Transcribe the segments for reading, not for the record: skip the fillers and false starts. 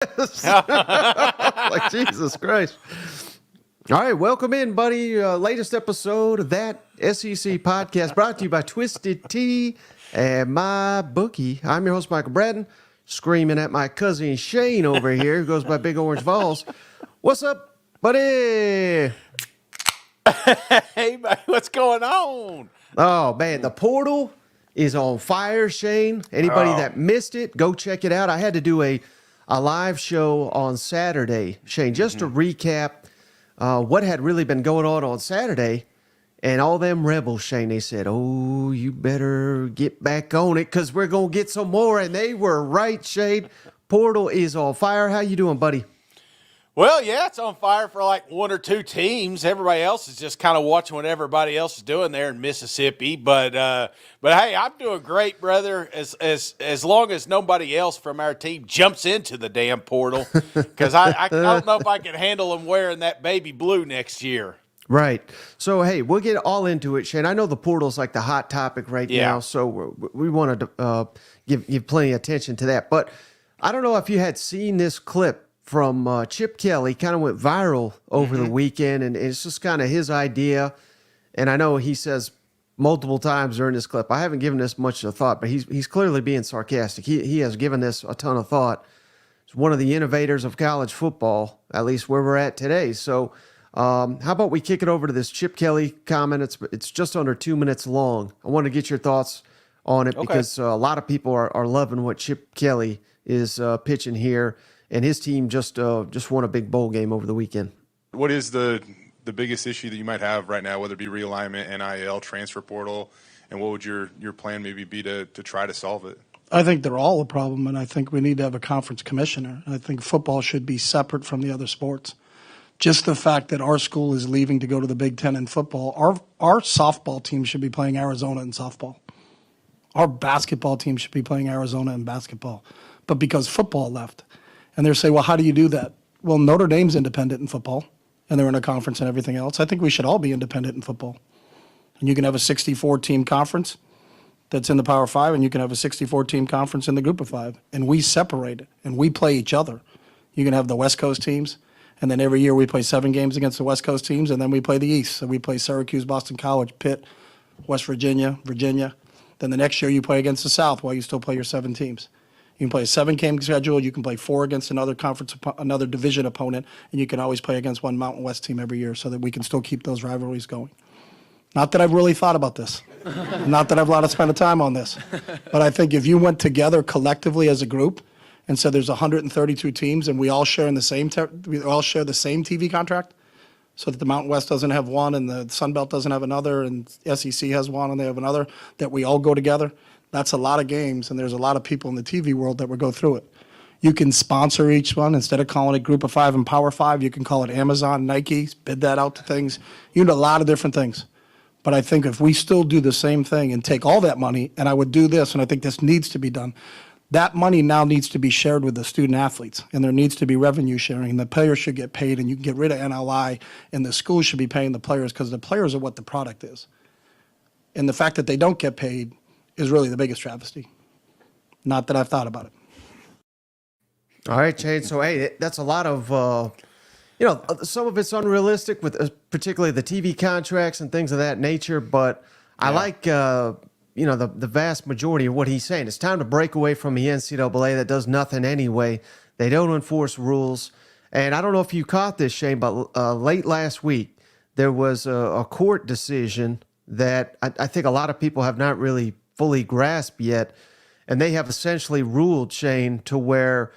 Like, Jesus Christ. All right, welcome in, buddy. Latest episode of that SEC podcast brought to you by Twisted Tea and My Bookie. I'm your host, Michael Bratton, screaming at my cousin Shane over here, who goes by Big Orange Vols. What's up, buddy? Hey, man, what's going on? Oh, man, the portal is on fire, Shane. Anybody that missed it, go check it out. I had to do a live show on Saturday, Shane, just to recap what had really been going on Saturday. And all them rebels, Shane, they said, oh, you better get back on it because we're going to get some more. And they were right, Shane. Portal is on fire. How you doing, buddy? Well, yeah, it's on fire for like one or two teams. Everybody else is just kind of watching what everybody else is doing there in Mississippi. But hey, I'm doing great, brother. As long as nobody else from our team jumps into the damn portal, because I don't know if I can handle them wearing that baby blue next year. Right. So, hey, we'll get all into it, Shane. I know the portal's like the hot topic right now, so we want to give plenty of attention to that. But I don't know if you had seen this clip from Chip Kelly, kind of went viral over the weekend, and it's just kind of his idea. And I know he says multiple times during this clip, I haven't given this much of thought, but he's clearly being sarcastic. He has given this a ton of thought. He's one of the innovators of college football, at least where we're at today. So how about we kick it over to this Chip Kelly comment? It's just under 2 minutes long. I want to get your thoughts on it because a lot of people are loving what Chip Kelly is pitching here. And his team just won a big bowl game over the weekend. What is the biggest issue that you might have right now, whether it be realignment, NIL, transfer portal, and what would your plan maybe be to try to solve it? I think they're all a problem, and I think we need to have a conference commissioner. I think football should be separate from the other sports. Just the fact that our school is leaving to go to the Big Ten in football, our softball team should be playing Arizona in softball. Our basketball team should be playing Arizona in basketball. But because football left, and they're saying, well, how do you do that? Well, Notre Dame's independent in football, and they're in a conference and everything else. I think we should all be independent in football. And you can have a 64-team conference that's in the Power Five, and you can have a 64-team conference in the Group of Five. And we separate it, and we play each other. You can have the West Coast teams, and then every year we play 7 games against the West Coast teams, and then we play the East. So we play Syracuse, Boston College, Pitt, West Virginia, Virginia. Then the next year you play against the South while you still play your 7 teams. You can play a 7-game schedule. You can play 4 against another another division opponent, and you can always play against one Mountain West team every year so that we can still keep those rivalries going. Not that I've really thought about this. Not that I've a lot of spent time on this. But I think if you went together collectively as a group and said there's 132 teams and we all share the same TV contract, so that the Mountain West doesn't have one and the Sun Belt doesn't have another and SEC has one and they have another, that we all go together. That's a lot of games, and there's a lot of people in the TV world that would go through it. You can sponsor each one. Instead of calling it Group of Five and Power Five, you can call it Amazon, Nike, bid that out to things. You do a lot of different things. But I think if we still do the same thing and take all that money, and I would do this, and I think this needs to be done, that money now needs to be shared with the student athletes, and there needs to be revenue sharing. The players should get paid, and you can get rid of NLI, and the schools should be paying the players because the players are what the product is. And the fact that they don't get paid is really the biggest travesty. Not that I've thought about it. All right, Shane. So, hey, that's a lot of, some of it's unrealistic with particularly the TV contracts and things of that nature. But I like, the vast majority of what he's saying. It's time to break away from the NCAA that does nothing anyway. They don't enforce rules. And I don't know if you caught this, Shane, but late last week, there was a court decision that I think a lot of people have not really fully grasped yet, and they have essentially ruled, Shane, to where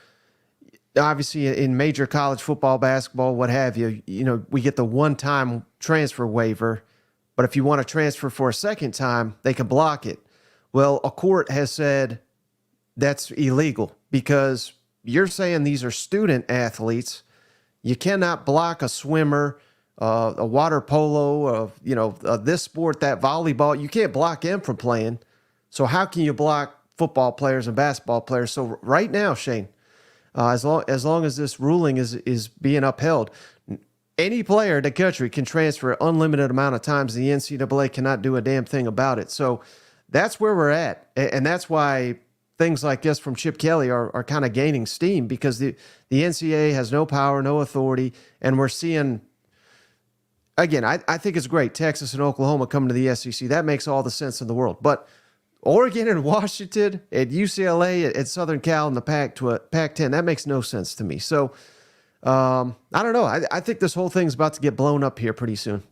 obviously in major college football, basketball, what have you, we get the one-time transfer waiver, but if you want to transfer for a second time, they can block it. Well, a court has said that's illegal because you're saying these are student athletes. You cannot block a swimmer, a water polo, this sport, that volleyball. You can't block them from playing. So how can you block football players and basketball players? So right now, Shane, as long as this ruling is being upheld, any player in the country can transfer an unlimited amount of times. The NCAA cannot do a damn thing about it. So that's where we're at. And that's why things like this from Chip Kelly are kind of gaining steam because the NCAA has no power, no authority, and we're seeing. Again, I think it's great. Texas and Oklahoma coming to the SEC. That makes all the sense in the world. But Oregon and Washington, at UCLA, at Southern Cal, and the Pac-10, that makes no sense to me. So I don't know. I think this whole thing's about to get blown up here pretty soon.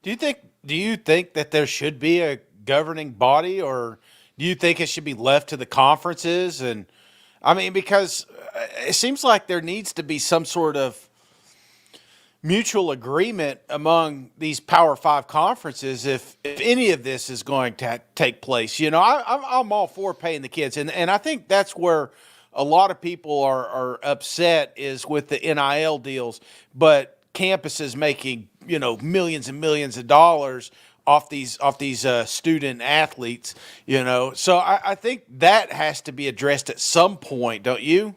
Do you think that there should be a governing body, or do you think it should be left to the conferences? And I mean, because it seems like there needs to be some sort of mutual agreement among these Power Five conferences if any of this is going to take place. You know, I'm all for paying the kids, and I think that's where a lot of people are upset is with the NIL deals, but campuses making millions and millions of dollars off these student athletes. So I think that has to be addressed at some point, don't you?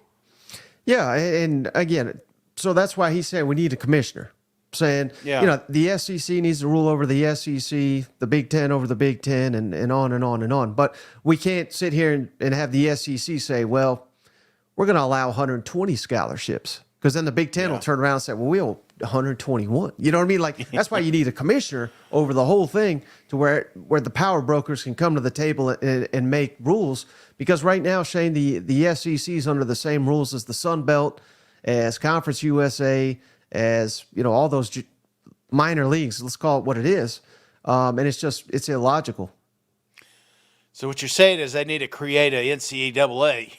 Yeah, and again. So that's why he's saying we need a commissioner. Saying, the SEC needs to rule over the SEC, the Big Ten over the Big Ten, and on and on and on. But we can't sit here and have the SEC say, well, we're going to allow 120 scholarships. Because then the Big Ten will turn around and say, well, we'll 121. You know what I mean? Like, that's why you need a commissioner over the whole thing to where the power brokers can come to the table and make rules. Because right now, Shane, the SEC is under the same rules as the Sun Belt, as Conference USA, as all those minor leagues. Let's call it what it is, and it's illogical. So what you're saying is they need to create a NCAA.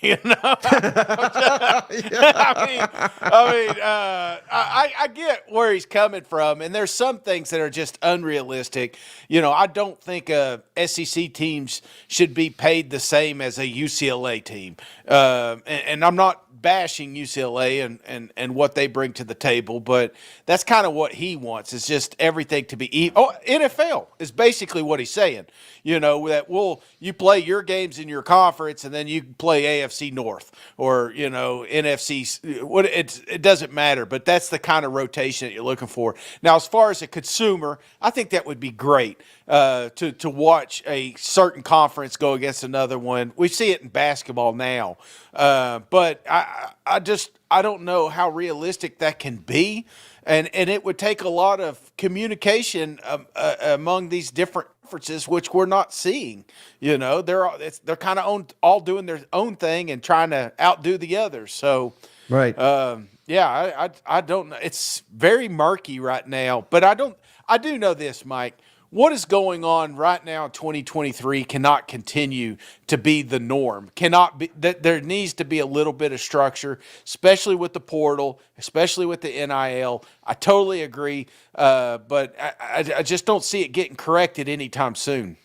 I get where he's coming from, and there's some things that are just unrealistic. I don't think SEC teams should be paid the same as a UCLA team, and I'm not bashing UCLA and what they bring to the table, but that's kind of what he wants, is just everything to be even. NFL is basically what he's saying, that you play your games in your conference and then you play AFC North or, NFC. It doesn't matter, but that's the kind of rotation that you're looking for. Now, as far as a consumer, I think that would be great to watch a certain conference go against another one. We see it in basketball now. But I don't know how realistic that can be, and it would take a lot of communication among these different conferences, which we're not seeing. They're kind of all doing their own thing and trying to outdo the others. So, right, I don't know. It's very murky right now, but I do know this, Mike. What is going on right now in 2023 cannot continue to be the norm. There needs to be a little bit of structure, especially with the portal, especially with the NIL. I totally agree, but I just don't see it getting corrected anytime soon.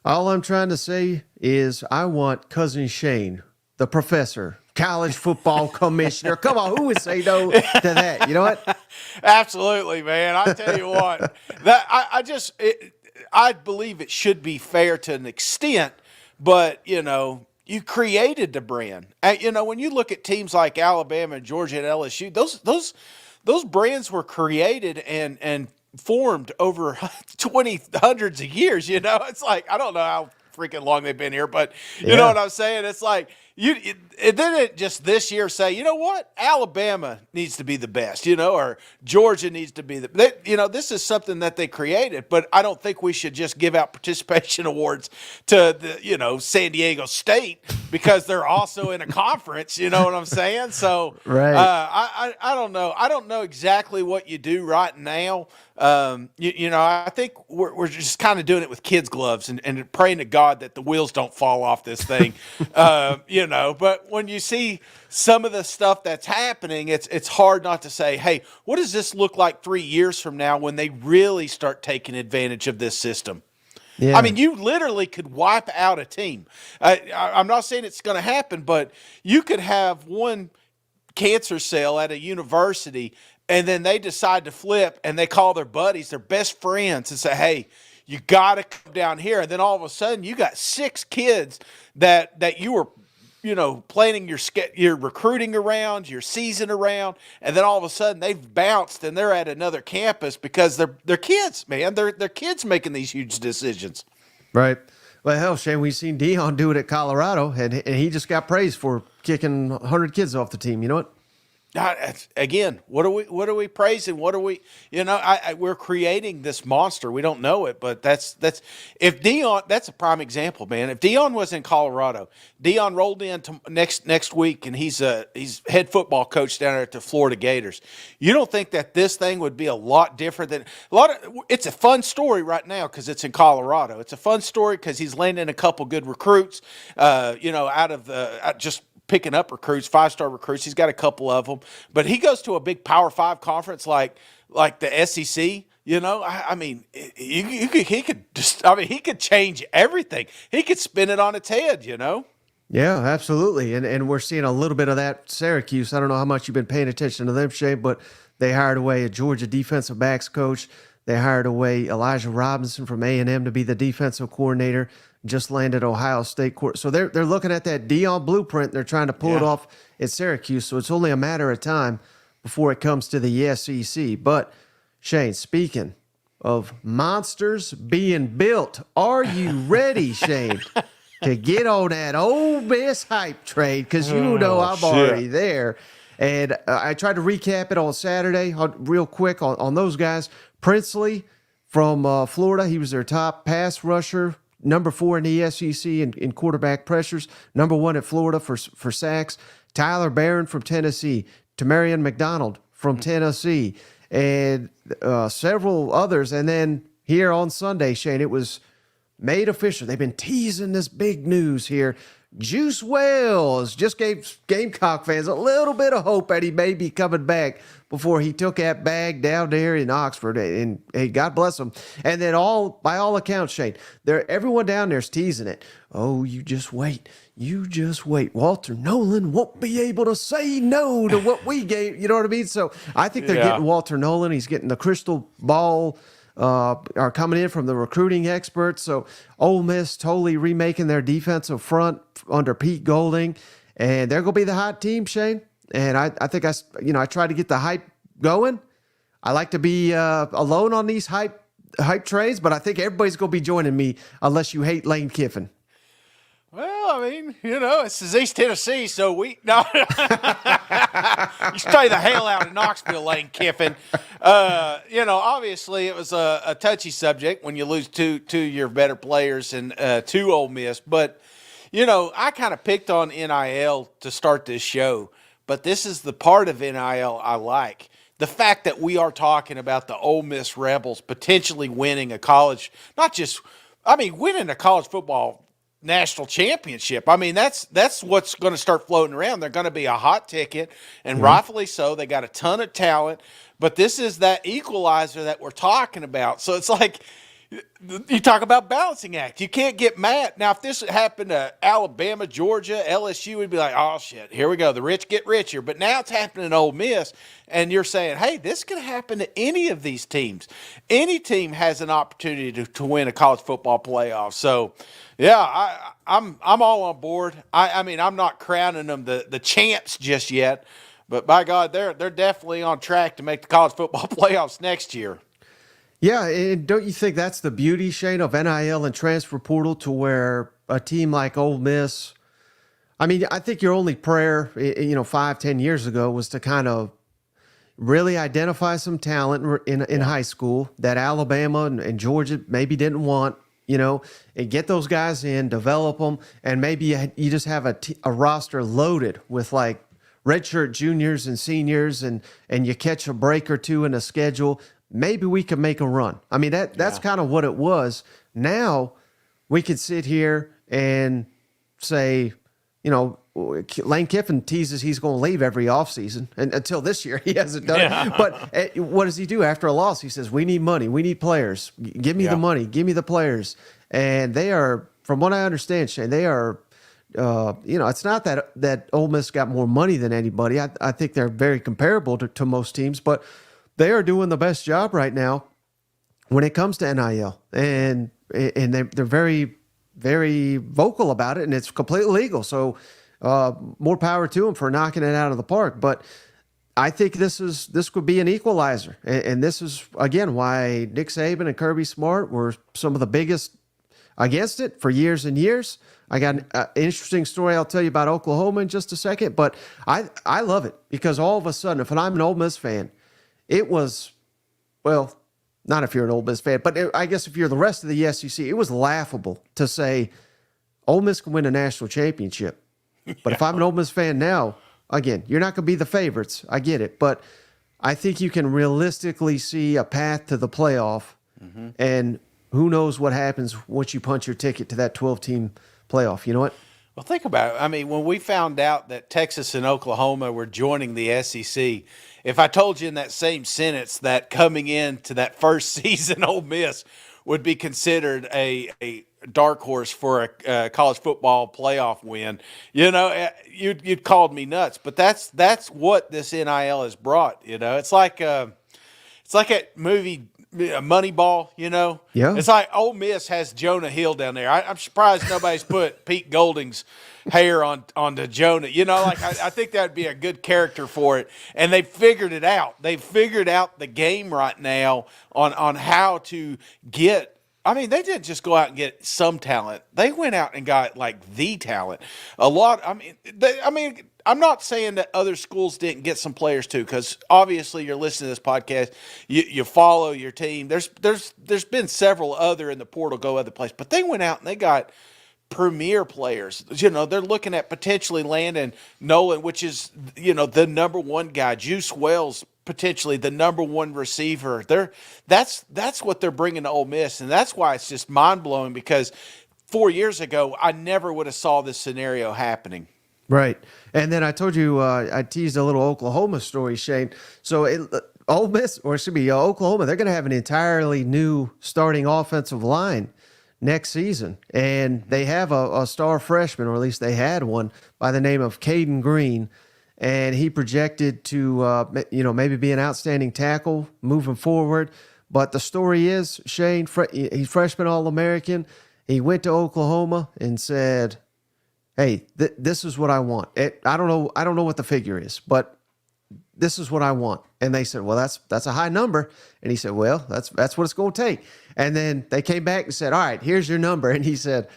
All I'm trying to say is I want Cousin Shane, the professor, college football commissioner. Come on, who would say no to that? You know what? Absolutely, man. I tell you what, I believe it should be fair to an extent, but you created the brand. When you look at teams like Alabama and Georgia and LSU, those brands were created and formed over hundreds of years. It's like, I don't know how freaking long they've been here, but you know what I'm saying? It's like it didn't just this year say, you know what, Alabama needs to be the best, or Georgia needs to be this is something that they created, but I don't think we should just give out participation awards to the, San Diego State because they're also in a conference, you know what I'm saying? So right. I don't know. I don't know exactly what you do right now. I think we're just kind of doing it with kids' gloves and praying to God that the wheels don't fall off this thing. But when you see some of the stuff that's happening, it's hard not to say, hey, what does this look like 3 years from now when they really start taking advantage of this system? Yeah. I mean, you literally could wipe out a team. I'm not saying it's going to happen, but you could have one cancer cell at a university and then they decide to flip and they call their buddies, their best friends, and say, hey, you got to come down here. And then all of a sudden you got 6 kids that you were, planning your recruiting around, your season around. And then all of a sudden they've bounced and they're at another campus because they're kids, man. They're kids making these huge decisions. Right. Well, hell, Shane, we've seen Dion do it at Colorado, and he just got praised for kicking 100 kids off the team. You know what? Again, what are we praising? What are we, we're creating this monster. We don't know it, but that's if Dion, that's a prime example, man. If Dion was in Colorado, Dion rolled in to next week, and he's head football coach down there at the Florida Gators. You don't think that this thing would be a lot different than it's a fun story right now because it's in Colorado. It's a fun story because he's landing a couple good recruits, out of just picking up recruits, 5-star recruits. He's got a couple of them, but he goes to a big Power 5 conference like the SEC. He could change everything. He could spin it on its head. Yeah, absolutely. And we're seeing a little bit of that Syracuse. I don't know how much you've been paying attention to them, Shay, but they hired away a Georgia defensive backs coach. They hired away Elijah Robinson from A&M to be the defensive coordinator. Just landed Ohio State court. So they're looking at that Dion blueprint. They're trying to pull it off at Syracuse. So it's only a matter of time before it comes to the SEC. But Shane, speaking of monsters being built, are you ready, Shane, to get on that Ole Miss hype train? Because I'm already there. And I tried to recap it on Saturday real quick on those guys. Princely from Florida, he was their top pass rusher. Number 4 in the SEC in quarterback pressures. Number 1 at Florida for sacks. Tyler Barron from Tennessee. Tamarion McDonald from Tennessee. And several others. And then here on Sunday, Shane, it was made official. They've been teasing this big news here. Juice Wells just gave Gamecock fans a little bit of hope that he may be coming back before he took that bag down there in Oxford. And hey, God bless him. And then by all accounts, Shane, everyone down there is teasing it. Oh, you just wait. You just wait. Walter Nolan won't be able to say no to what we gave. You know what I mean? So I think they're getting Walter Nolan. He's getting the crystal ball are coming in from the recruiting experts. So Ole Miss totally remaking their defensive front under Pete Golding, and they're going to be the hot team, Shane. And I think I try to get the hype going. I like to be alone on these hype trains, but I think everybody's going to be joining me unless you hate Lane Kiffin. Well, this is East Tennessee, so you stay the hell out of Knoxville, Lane Kiffin. Obviously it was a touchy subject when you lose two your better players and to Ole Miss. But, I kind of picked on NIL to start this show, but this is the part of NIL I like. The fact that we are talking about the Ole Miss Rebels potentially winning winning a college football national championship. That's what's going to start floating around. They're going to be a hot ticket, and rightfully so. They got a ton of talent, but this is that equalizer that we're talking about. So it's like you talk about balancing act. You can't get mad. Now, if this happened to Alabama, Georgia, LSU, we'd be like, oh, shit, here we go. The rich get richer. But now it's happening to Ole Miss, and you're saying, hey, this could happen to any of these teams. Any team has an opportunity to win a college football playoff. So, yeah, I'm all on board. I'm not crowning them the champs just yet, but by God, they're definitely on track to make the college football playoffs next year. Yeah, and don't you think that's the beauty, Shane, of NIL and transfer portal, to where a team like Ole Miss, I think your only prayer, 5-10 years ago was to kind of really identify some talent in high school that Alabama and Georgia maybe didn't want, and get those guys in, develop them, and maybe you just have a roster loaded with like redshirt juniors and seniors, and you catch a break or two in a schedule. Maybe we could make a run. That's kind of what it was. Now we could sit here and say, Lane Kiffin teases he's going to leave every offseason, and until this year he hasn't done it. But what does he do after a loss? He says, we need money. We need players. Give me the money. Give me the players. And they are, from what I understand, Shane, they are, it's not that Ole Miss got more money than anybody. I think they're very comparable to most teams, but they are doing the best job right now when it comes to NIL. And they're very, very vocal about it, and it's completely legal. So more power to them for knocking it out of the park. But I think this could be an equalizer. And this is, again, why Nick Saban and Kirby Smart were some of the biggest against it for years and years. I got an interesting story I'll tell you about Oklahoma in just a second, but I love it because all of a sudden, if I'm an Ole Miss fan, it was, well, not if you're an Ole Miss fan, but I guess if you're the rest of the SEC, it was laughable to say Ole Miss can win a national championship. But if I'm an Ole Miss fan now, again, you're not going to be the favorites. I get it. But I think you can realistically see a path to the playoff. And who knows what happens once you punch your ticket to that 12-team playoff. You know what? Well, think about it. I mean, when we found out that Texas and Oklahoma were joining the SEC, if I told you in that same sentence that coming into that first season, Ole Miss would be considered a dark horse for a college football playoff win, you'd called me nuts. But that's what this NIL has brought. It's like that movie Moneyball. Yeah. It's like Ole Miss has Jonah Hill down there. I'm surprised nobody's put Pete Golding's hair onto Jonah. I think that'd be a good character for it. And they figured it out. They figured out the game right now on how to get. I mean, they didn't just go out and get some talent. They went out and got like the talent. A lot. I'm not saying that other schools didn't get some players too, because obviously you're listening to this podcast. You follow your team. There's been several other in the portal go other places, but they went out and they got premier players. They're looking at potentially landing Nolan, which is the number one guy. Juice Wells, potentially the number one receiver. That's what they're bringing to Ole Miss, and that's why it's just mind blowing. Because 4 years ago, I never would have saw this scenario happening. Right. And then I told you I teased a little Oklahoma story, Shane. So Ole Miss, or it should be Oklahoma, they're going to have an entirely new starting offensive line next season. And they have a star freshman, or at least they had one, by the name of Caden Green. And he projected to, maybe be an outstanding tackle moving forward. But the story is, Shane, he's freshman All-American. He went to Oklahoma and said, hey, this is what I want. I don't know what the figure is, but this is what I want. And they said, well, that's a high number. And he said, well, that's what it's going to take. And then they came back and said, all right, here's your number. And he said,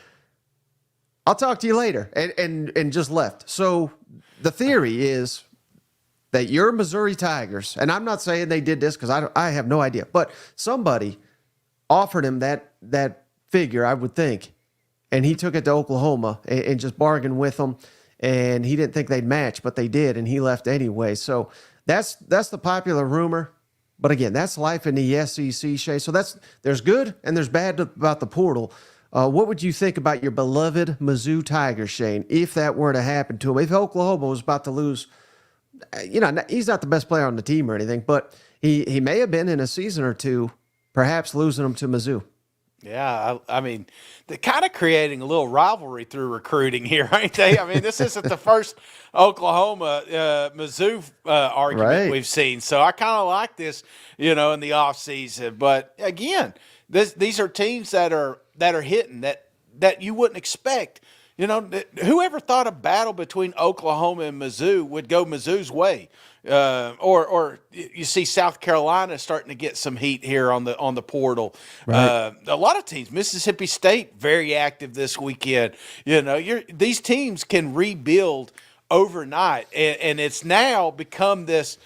I'll talk to you later, and just left. So the theory is that your Missouri Tigers, and I'm not saying they did this because I have no idea, but somebody offered him that figure, I would think, and he took it to Oklahoma and just bargained with them, and he didn't think they'd match, but they did, and he left anyway. So that's the popular rumor. But again, that's life in the SEC, Shay. So there's good and there's bad about the portal. What would you think about your beloved Mizzou Tigers, Shane, if that were to happen to him? If Oklahoma was about to lose, he's not the best player on the team or anything, but he may have been in a season or two, perhaps losing them to Mizzou. Yeah, I mean, they're kind of creating a little rivalry through recruiting here, ain't they? I mean, this isn't the first Oklahoma-Mizzou argument we've seen. So I kind of like this, in the offseason. But, again, these are teams that are hitting that you wouldn't expect. Whoever thought a battle between Oklahoma and Mizzou would go Mizzou's way? Or you see South Carolina starting to get some heat here on the portal. Right. A lot of teams, Mississippi State, very active this weekend. These teams can rebuild overnight, and it's now become this.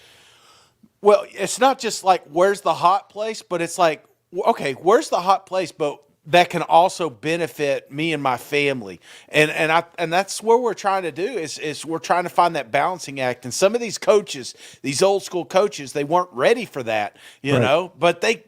Well, it's not just like where's the hot place, but it's like, okay, where's the hot place, but that can also benefit me and my family. And that's what we're trying to do is we're trying to find that balancing act. And some of these coaches, these old school coaches, they weren't ready for that, but they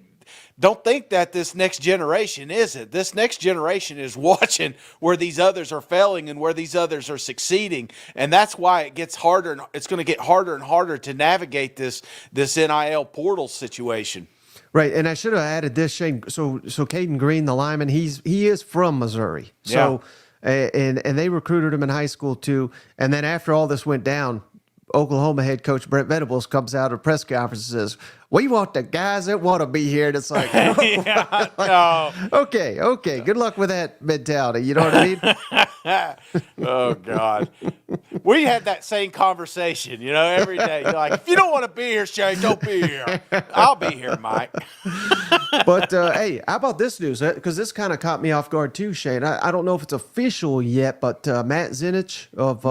don't think that this next generation is it. This next generation is watching where these others are failing and where these others are succeeding. And that's why it gets harder, and it's going to get harder and harder to navigate this NIL portal situation. Right, and I should have added this, Shane. So Caden Green, the lineman, he is from Missouri. So, and they recruited him in high school too. And then after all this went down, Oklahoma head coach Brent Venables comes out at a press conference and says, "We want the guys that want to be here." And it's like, okay, good luck with that mentality. You know what I mean? Oh God, we had that same conversation, every day. You're like, if you don't want to be here, Shane, don't be here. I'll be here, Mike. But hey, how about this news? Because this kind of caught me off guard too, Shane. I don't know if it's official yet, but Matt Zinich of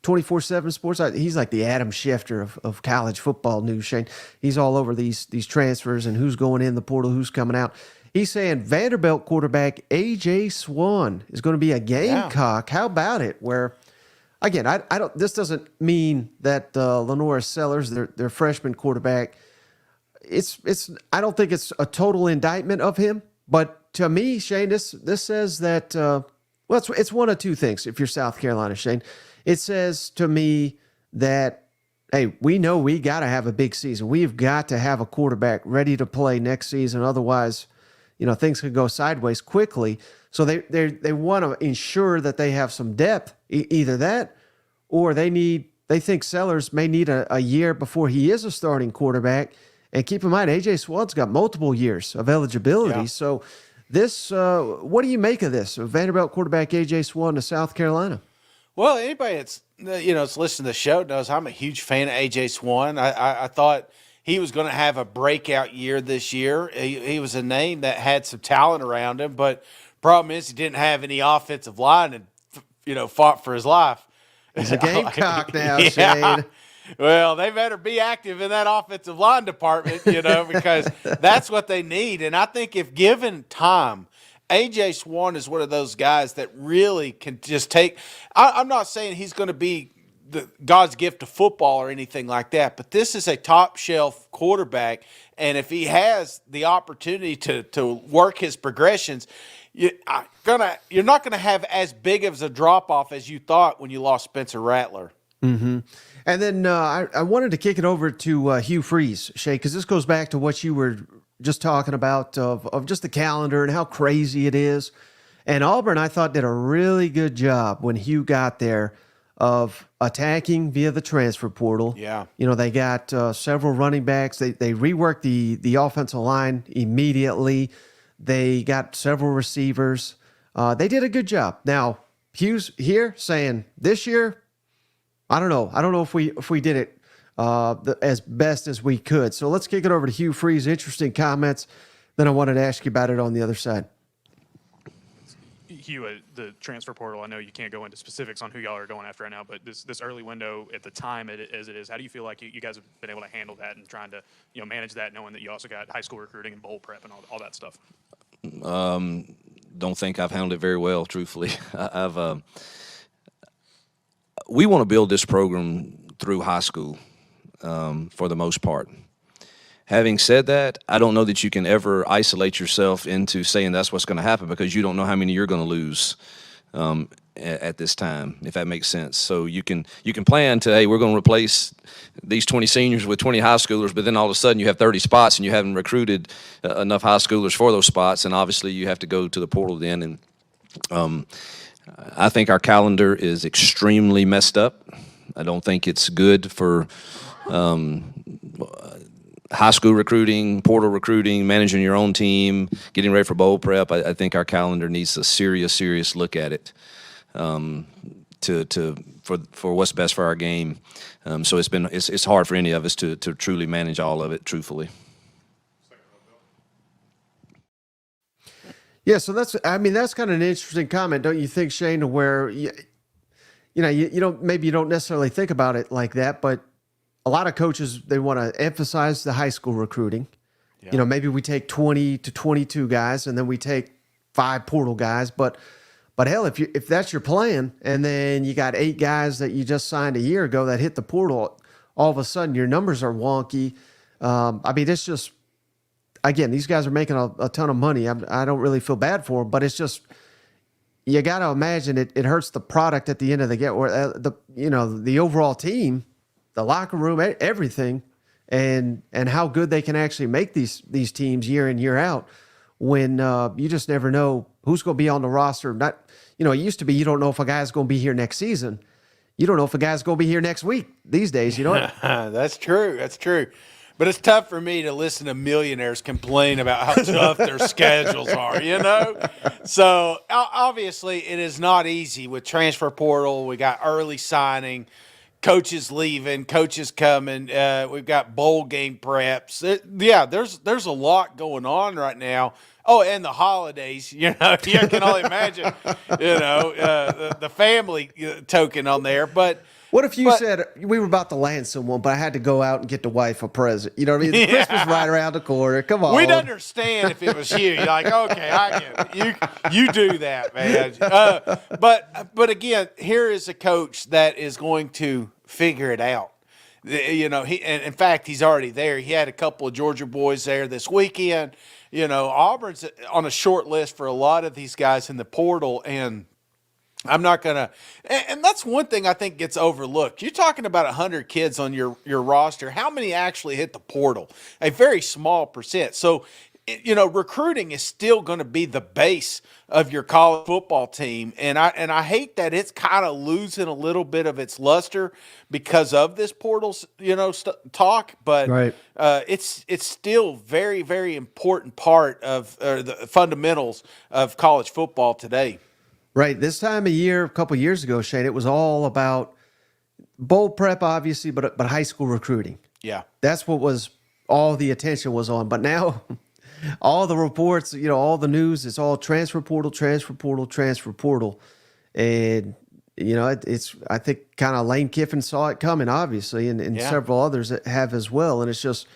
24/7 Sports, he's like the Adam Schefter of college football news, Shane. He's all over these transfers and who's going in the portal, who's coming out. He's saying Vanderbilt quarterback A.J. Swann is going to be a Gamecock. How about it? Where, again, I don't. This doesn't mean that Lenora Sellers, their freshman quarterback, I don't think it's a total indictment of him, but to me, Shane, this says that it's one of two things. If you're South Carolina, Shane, it says to me that, hey, we know we got to have a big season. We've got to have a quarterback ready to play next season. Otherwise, things could go sideways quickly. So they want to ensure that they have some depth, either that, or they think Sellers may need a year before he is a starting quarterback. And keep in mind, A.J. Swann's got multiple years of eligibility. Yeah. So this, what do you make of this? Vanderbilt quarterback A.J. Swann to South Carolina. Well, anybody that's listening to the show knows I'm a huge fan of A.J. Swann. I thought he was going to have a breakout year this year. He was a name that had some talent around him, but problem is he didn't have any offensive line and, fought for his life. He's a Gamecock now, Shane. Well, they better be active in that offensive line department, because that's what they need. And I think if given time, A.J. Swann is one of those guys that really can just take – I'm not saying he's going to be God's gift to football or anything like that, but this is a top-shelf quarterback, and if he has the opportunity to work his progressions – you're not going to have as big of a drop-off as you thought when you lost Spencer Rattler. Mm-hmm. And then I wanted to kick it over to Hugh Freeze, Shay, because this goes back to what you were just talking about of just the calendar and how crazy it is. And Auburn, I thought, did a really good job when Hugh got there of attacking via the transfer portal. Yeah. They got several running backs. They reworked the offensive line immediately. They got several receivers. They did a good job. Now, Hugh's here saying this year, I don't know. I don't know if we did it as best as we could. So let's kick it over to Hugh Freeze. Interesting comments. Then I wanted to ask you about it on the other side. Hugh, the transfer portal, I know you can't go into specifics on who y'all are going after right now, but this early window at the time as it is, how do you feel like you guys have been able to handle that and trying to manage that, knowing that you also got high school recruiting and bowl prep and all that stuff? Don't think I've handled it very well, truthfully. We want to build this program through high school for the most part. Having said that, I don't know that you can ever isolate yourself into saying that's what's going to happen because you don't know how many you're going to lose at this time, if that makes sense. So you can plan to, hey, we're going to replace these 20 seniors with 20 high schoolers, but then all of a sudden you have 30 spots and you haven't recruited enough high schoolers for those spots, and obviously you have to go to the portal then. And I think our calendar is extremely messed up. I don't think it's good for high school recruiting, portal recruiting, managing your own team, getting ready for bowl prep. I think our calendar needs a serious look at it for what's best for our game. So it's hard for any of us to truly manage all of it, truthfully. Yeah, so that's kind of an interesting comment, don't you think, Shane? Where you don't maybe you don't necessarily think about it like that, but a lot of coaches, they want to emphasize the high school recruiting. Yeah. Maybe we take 20 to 22 guys, and then we take 5 portal guys. But hell, if that's your plan, and then you got 8 guys that you just signed a year ago that hit the portal, all of a sudden your numbers are wonky. It's just, again, these guys are making a ton of money. I don't really feel bad for them, but it's just, you got to imagine it hurts the product at the end of the game, or the overall team, the locker room, everything, and how good they can actually make these teams year in, year out when you just never know who's going to be on the roster. It used to be you don't know if a guy's going to be here next season. You don't know if a guy's going to be here next week these days. That's true. That's true. But it's tough for me to listen to millionaires complain about how tough their schedules are, So obviously it is not easy with transfer portal. We got early signing. coaches leaving, coaches coming. We've got bowl game preps. There's a lot going on right now. Oh, and the holidays. You can only imagine. The family token on there, but. What if you said we were about to land someone, but I had to go out and get the wife a present? You know what I mean? Christmas right around the corner. Come on. We'd understand if it was you. You're like, okay, I get it. You do that, man. But again, here is a coach that is going to figure it out. And in fact, he's already there. He had a couple of Georgia boys there this weekend. Auburn's on a short list for a lot of these guys in the portal, and I'm not going to – and that's one thing I think gets overlooked. You're talking about 100 kids on your roster. How many actually hit the portal? A very small percent. So, recruiting is still going to be the base of your college football team. And I hate that it's kind of losing a little bit of its luster because of this portal, talk. But right. It's still very, very important part of the fundamentals of college football today. Right. This time of year, a couple of years ago, Shane, it was all about bowl prep, obviously, but high school recruiting. Yeah. That's what was all the attention was on. But now all the reports, all the news, it's all transfer portal. And, it's I think kind of Lane Kiffin saw it coming, obviously, and several others that have as well. And it's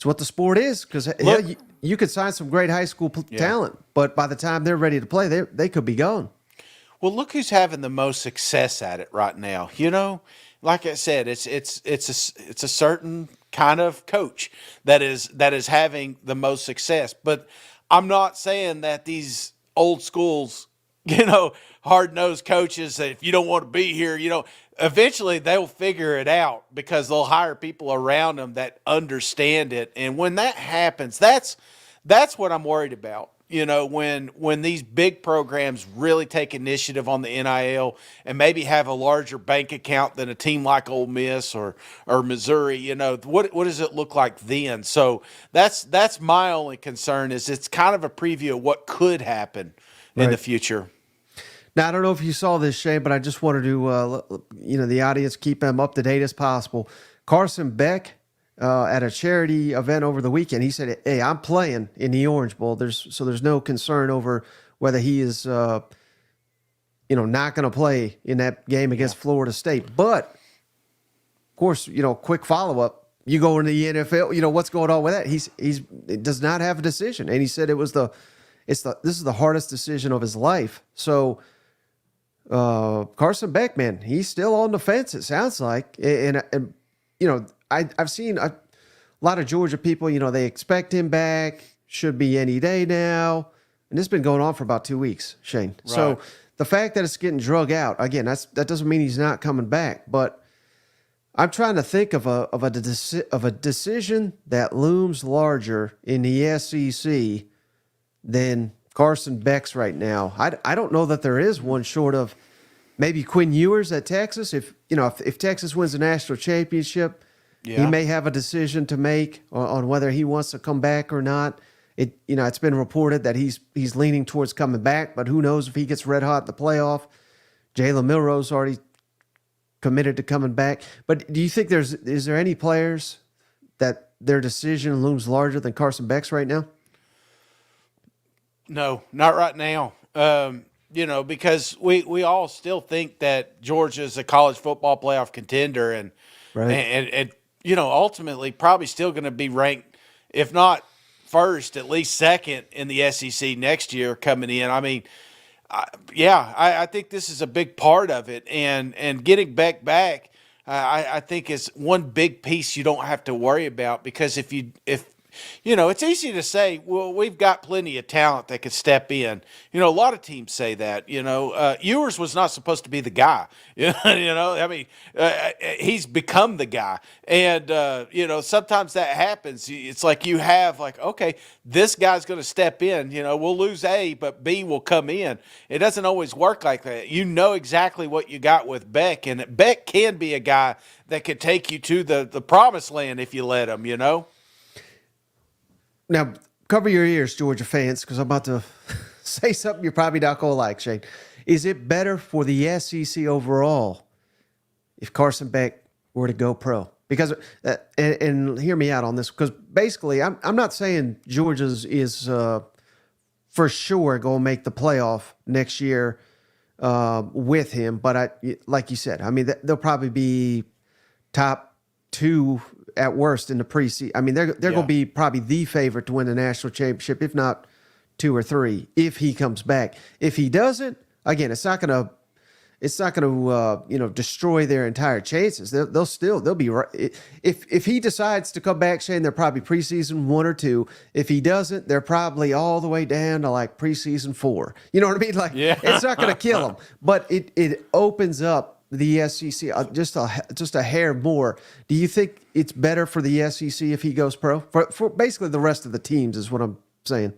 what the sport is, because you could sign some great high school talent, but by the time they're ready to play, they could be gone. Well, look who's having the most success at it right now. Like I said, it's a certain kind of coach that is having the most success. But I'm not saying that these old schools, hard-nosed coaches, that if you don't want to be here, eventually they'll figure it out because they'll hire people around them that understand it. And when that happens, that's what I'm worried about. When these big programs really take initiative on the NIL and maybe have a larger bank account than a team like Ole Miss or Missouri, what does it look like then? So that's my only concern, is it's kind of a preview of what could happen in the future. Now, I don't know if you saw this, Shane, but I just wanted to, the audience, keep them up to date as possible. Carson Beck, at a charity event over the weekend, he said, "Hey, I'm playing in the Orange Bowl. There's no concern over whether he is, not going to play in that game against Florida State." But of course, quick follow up. You go into the NFL. What's going on with that? He does not have a decision, and he said this is the hardest decision of his life. So Carson Beck, man, he's still on the fence. It sounds like, and I've seen a lot of Georgia people, they expect him back, should be any day now. And this has been going on for about 2 weeks, Shane. Right. So the fact that it's getting drug out, again, that doesn't mean he's not coming back. But I'm trying to think of a decision that looms larger in the SEC than Carson Beck's right now. I don't know that there is one, short of maybe Quinn Ewers at Texas. If Texas wins the national championship, he may have a decision to make on whether he wants to come back or not. It's been reported that he's leaning towards coming back, but who knows if he gets red hot in the playoff. Jalen Milroe's already committed to coming back. But do you think is there any players that their decision looms larger than Carson Beck's right now? No, not right now. Because we all still think that Georgia's a college football playoff contender, and ultimately probably still going to be ranked, if not first, at least second in the SEC next year coming in. I mean, I think this is a big part of it, and getting Beck back, I think is one big piece you don't have to worry about, because if it's easy to say, well, we've got plenty of talent that could step in. A lot of teams say that. Ewers was not supposed to be the guy. He's become the guy. And, sometimes that happens. It's like you have, okay, this guy's going to step in. We'll lose A, but B will come in. It doesn't always work like that. You know exactly what you got with Beck, and Beck can be a guy that could take you to the promised land if you let him, Now, cover your ears, Georgia fans, because I'm about to say something you're probably not going to like, Shane. Is it better for the SEC overall if Carson Beck were to go pro? Because and hear me out on this, because basically I'm not saying Georgia's is for sure going to make the playoff next year with him, but like you said, I mean they'll probably be top 2 at worst in the preseason. I mean they're going to be probably the favorite to win the national championship, if not 2 or 3, if he comes back. If he doesn't, again, it's not going to destroy their entire chances. They'll be right. If he decides to come back, Shane, they're probably preseason 1 or 2. If he doesn't, they're probably all the way down to like preseason 4. You know what I mean? Like, it's not going to kill them, but it opens up the SEC just a hair more. Do you think it's better for the SEC if he goes pro? For basically the rest of the teams is what I'm saying.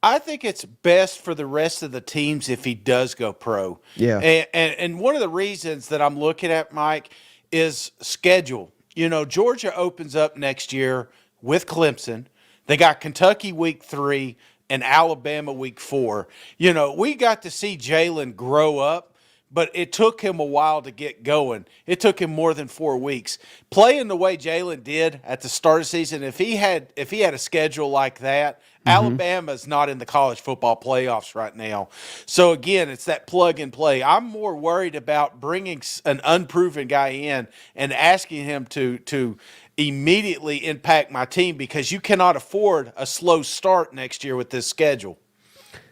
I think it's best for the rest of the teams if he does go pro. Yeah. And one of the reasons that I'm looking at, Mike, is schedule. You know, Georgia opens up next year with Clemson. They got Kentucky week 3 and Alabama week 4. You know, we got to see Jalen grow up, but it took him a while to get going. It took him more than 4 weeks. Playing the way Jalen did at the start of the season, if he had a schedule like that, Alabama's not in the college football playoffs right now. So, again, it's that plug and play. I'm more worried about bringing an unproven guy in and asking him to immediately impact my team, because you cannot afford a slow start next year with this schedule.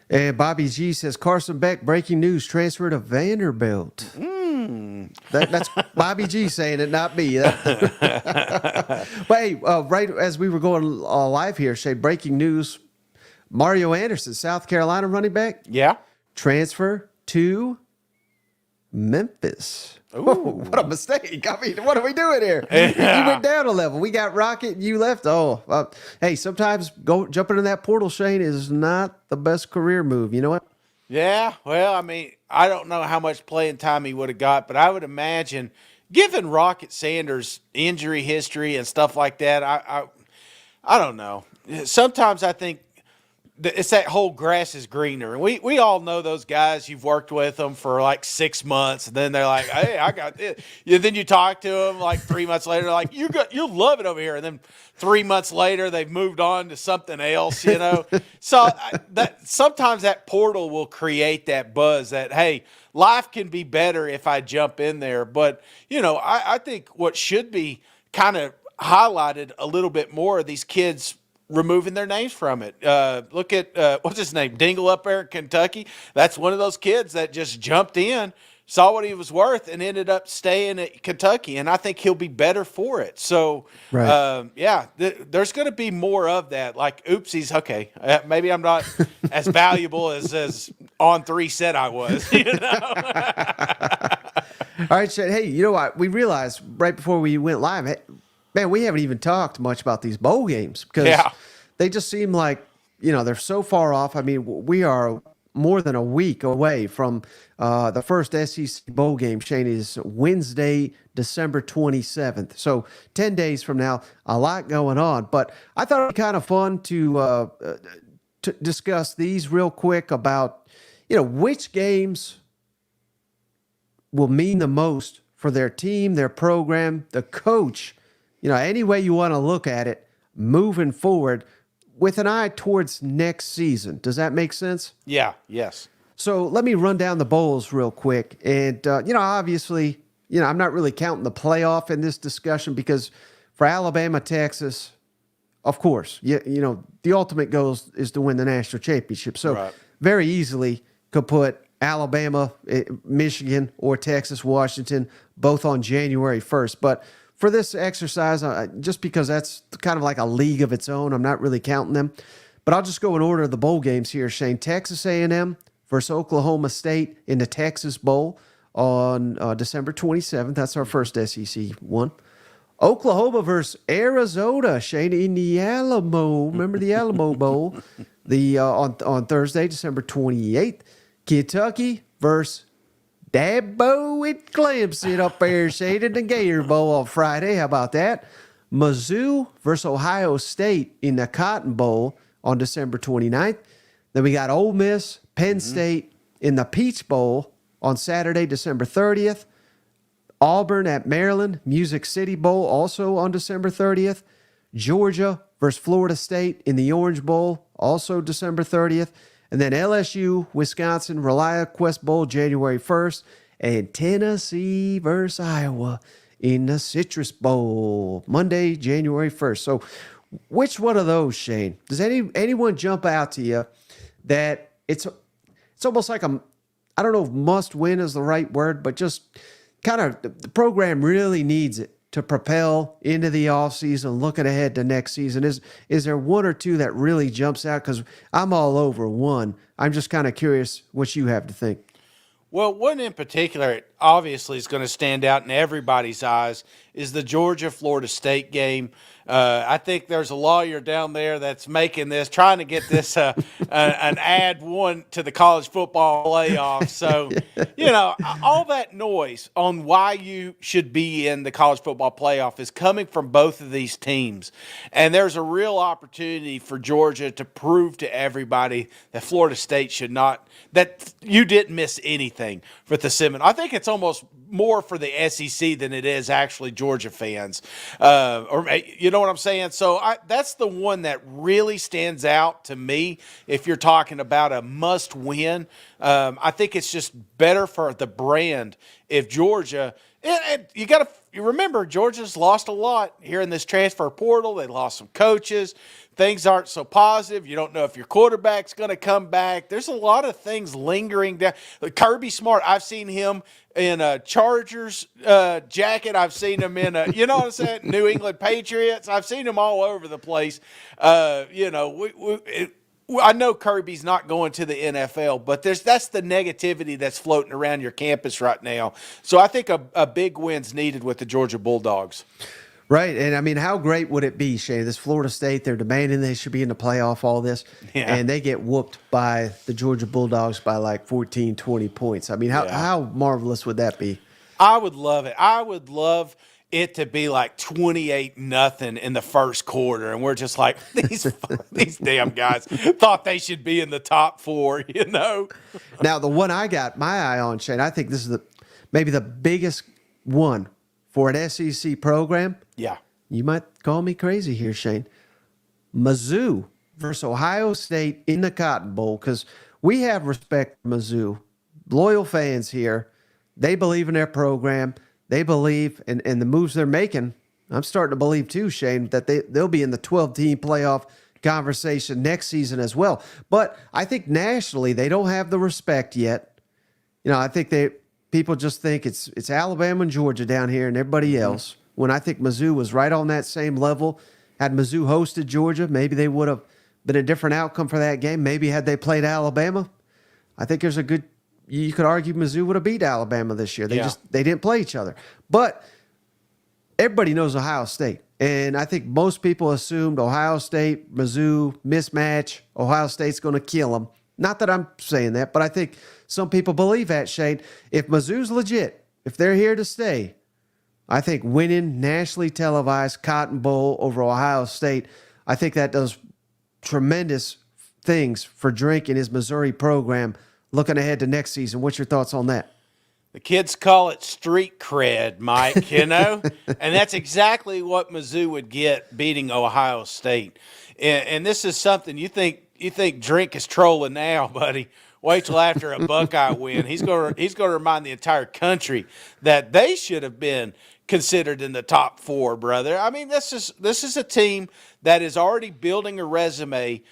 And Bobby G says, Carson Beck, breaking news, transfer to Vanderbilt. That's Bobby G saying it, not me. But hey, right as we were going live here, Shay, breaking news, Mario Anderson, South Carolina running back. Yeah. Transfer to Memphis. Oh, what a mistake. I mean, what are we doing here? Yeah. You went down a level. We got Rocket, you left. Hey, sometimes jumping in that portal, Shane, is not the best career move. You know what? Yeah, well, I mean, I don't know how much playing time he would have got, but I would imagine, given Rocket Sanders' injury history and stuff like that, I don't know. Sometimes I think it's that whole grass is greener. And we all know those guys. You've worked with them for like 6 months, and then they're like, hey, I got this. Then you talk to them like 3 months later, like, you'll love it over here. And then 3 months later, they've moved on to something else, you know. So that sometimes that portal will create that buzz that, hey, life can be better if I jump in there. But, you know, I think what should be kind of highlighted a little bit more are these kids removing their names from it. Look at, what's his name, Dingle up there in Kentucky. That's one of those kids that just jumped in, saw what he was worth, and ended up staying at Kentucky. And I think he'll be better for it. So, Right. there's going to be more of that. Like, oopsies, okay, maybe I'm not as valuable as On 3 said I was. You know? All right, Shane. Hey, you know what? We realized right before we went live, hey, man, we haven't even talked much about these bowl games because they just seem like, you know, they're so far off. I mean, we are more than a week away from the first SEC bowl game. Shane, is Wednesday, December 27th. So 10 days from now, a lot going on. But I thought it would be kind of fun to discuss these real quick about, you know, which games will mean the most for their team, their program, the coach. You know, any way you want to look at it, moving forward with an eye towards next season. Does that make sense? Yeah, yes. So let me run down the bowls real quick. And, you know, obviously, you know, I'm not really counting the playoff in this discussion because for Alabama, Texas, of course, you know, the ultimate goal is to win the national championship. So very easily could put Alabama, Michigan, or Texas, Washington, both on January 1st. But for this exercise, just because that's kind of like a league of its own, I'm not really counting them. But I'll just go in order of the bowl games here, Shane. Texas A&M versus Oklahoma State in the Texas Bowl on December 27th. That's our first SEC one. Oklahoma versus Arizona, Shane, in the Alamo. Remember the Alamo Bowl? On Thursday, December 28th. Kentucky versus Dabo and Clemson up there, Shane, in the Gator Bowl on Friday. How about that? Mizzou versus Ohio State in the Cotton Bowl on December 29th. Then we got Ole Miss, Penn State in the Peach Bowl on Saturday, December 30th. Auburn at Maryland, Music City Bowl, also on December 30th. Georgia versus Florida State in the Orange Bowl, also December 30th. And then LSU, Wisconsin, ReliaQuest Bowl, January 1st. And Tennessee versus Iowa in the Citrus Bowl, Monday, January 1st. So which one of those, Shane? Does anyone jump out to you that it's almost like I don't know if must win is the right word, but just kind of the program really needs it to propel into the offseason, looking ahead to next season? Is there one or two that really jumps out? Because I'm all over one. I'm just kind of curious what you have to think. Well, one in particular, obviously, is going to stand out in everybody's eyes is the Georgia-Florida State game. I think there's a lawyer down there that's making this, trying to get this an add one to the college football playoff. So, all that noise on why you should be in the college football playoff is coming from both of these teams. And there's a real opportunity for Georgia to prove to everybody that Florida State should not, that you didn't miss anything for the Seminoles. I think it's almost more for the SEC than it is actually Georgia fans. Or you know what I'm saying? So that's the one that really stands out to me if you're talking about a must win. I think it's just better for the brand if Georgia – and you got to remember, Georgia's lost a lot here in this transfer portal. They lost some coaches. Things aren't so positive. You don't know if your quarterback's going to come back. There's a lot of things lingering down. Kirby Smart, I've seen him in a Chargers jacket. I've seen him in a, you know what I'm saying, New England Patriots. I've seen him all over the place. I know Kirby's not going to the NFL, but that's the negativity that's floating around your campus right now. So I think a big win's needed with the Georgia Bulldogs. Right. And I mean, how great would it be, Shane? This Florida State, they're demanding they should be in the playoff, all this, and they get whooped by the Georgia Bulldogs by like 14, 20 points. I mean, how marvelous would that be? I would love it. I would love it to be like 28-0 in the first quarter, and we're just like, these damn guys thought they should be in the top four, Now, the one I got my eye on, Shane, I think this is maybe the biggest one for an SEC program. Yeah. You might call me crazy here, Shane. Mizzou versus Ohio State in the Cotton Bowl, because we have respect for Mizzou. Loyal fans here. They believe in their program. They believe in the moves they're making. I'm starting to believe too, Shane, that they'll be in the 12-team playoff conversation next season as well. But I think nationally they don't have the respect yet. I think people just think it's Alabama and Georgia down here and everybody else. When I think Mizzou was right on that same level. Had Mizzou hosted Georgia, maybe they would have been a different outcome for that game. Maybe had they played Alabama, I think there's you could argue Mizzou would have beat Alabama this year. They didn't play each other. But everybody knows Ohio State. And I think most people assumed Ohio State, Mizzou, mismatch, Ohio State's going to kill them. Not that I'm saying that, but I think some people believe that, Shane. If Mizzou's legit, if they're here to stay, I think winning nationally televised Cotton Bowl over Ohio State, I think that does tremendous things for Drink and his Missouri program looking ahead to next season. What's your thoughts on that? The kids call it street cred, Mike, and that's exactly what Mizzou would get beating Ohio State. And this is something you think Drink is trolling now, buddy. Wait till after a Buckeye win. He's going to remind the entire country that they should have been considered in the top four, brother. I mean, this is a team that is already building a resume,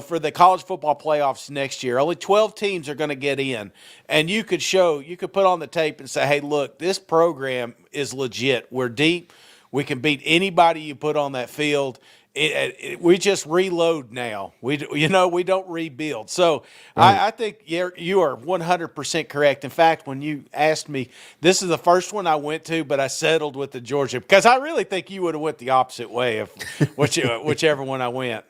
for the college football playoffs next year. Only 12 teams are going to get in. And you could put on the tape and say, hey, look, this program is legit. We're deep. We can beat anybody you put on that field. We just reload now. We don't rebuild. So right. I think you are 100% correct. In fact, when you asked me, this is the first one I went to, but I settled with the Georgia because I really think you would have went the opposite way of whichever one I went.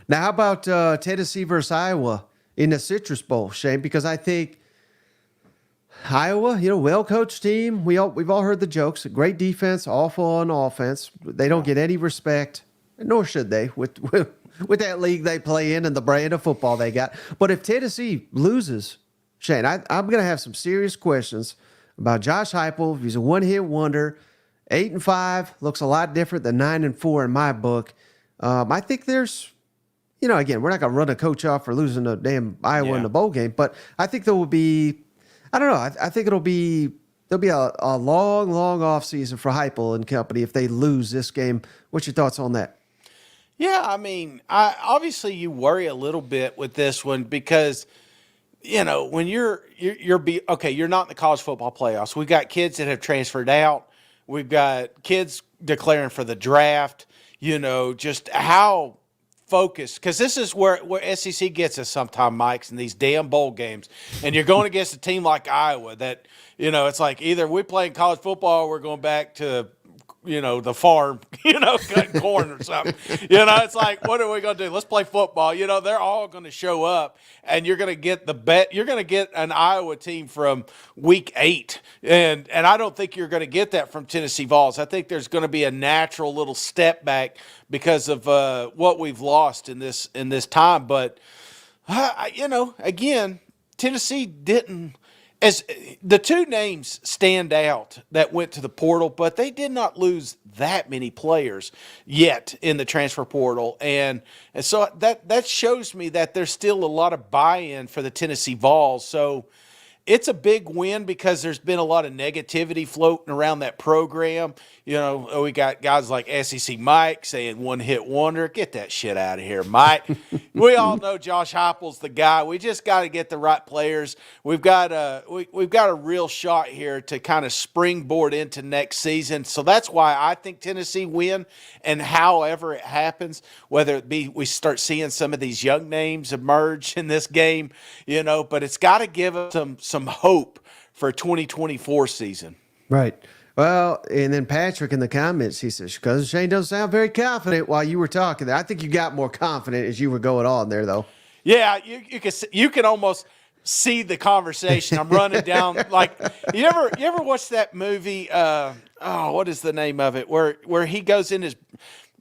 Now, how about Tennessee versus Iowa in the Citrus Bowl, Shane? Because I think Iowa, well-coached team. We've all heard the jokes. Great defense, awful on offense. They don't get any respect, nor should they, with that league they play in and the brand of football they got. But if Tennessee loses, Shane, I'm going to have some serious questions about Josh Heupel. He's a one-hit wonder. 8-5 looks a lot different than 9-4 in my book. I think there's, again, we're not going to run a coach off for losing a damn Iowa in the bowl game, but I think there will be, I don't know, I think there'll be a long, long offseason for Heupel and company if they lose this game. What's your thoughts on that? Yeah, I mean, obviously you worry a little bit with this one because, when you're not in the college football playoffs. We've got kids that have transferred out. We've got kids declaring for the draft. Just how focused, because this is where SEC gets us sometime, Mike's, in these damn bowl games. And you're going against a team like Iowa that, it's like either we're playing college football or we're going back to the farm, cutting corn or something. It's like, what are we going to do? Let's play football. They're all going to show up, and you're going to get you're going to get an Iowa team from week 8. And I don't think you're going to get that from Tennessee Vols. I think there's going to be a natural little step back because of what we've lost in this time. But, again, Tennessee didn't. As the two names stand out that went to the portal, but they did not lose that many players yet in the transfer portal. And so that shows me that there's still a lot of buy-in for the Tennessee Vols. So it's a big win because there's been a lot of negativity floating around that program. We got guys like SEC Mike saying one-hit wonder. Get that shit out of here, Mike. We all know Josh Heupel's the guy. We just got to get the right players. We've got a real shot here to kind of springboard into next season. So that's why I think Tennessee win. And however it happens, whether it be we start seeing some of these young names emerge in this game, but it's got to give us some hope for 2024 season. Right. Well, and then Patrick in the comments, he says, Cousin Shane doesn't sound very confident while you were talking there. I think you got more confident as you were going on there, though. Yeah, you can almost see the conversation. I'm running down like you ever watch that movie? What is the name of it? Where he goes in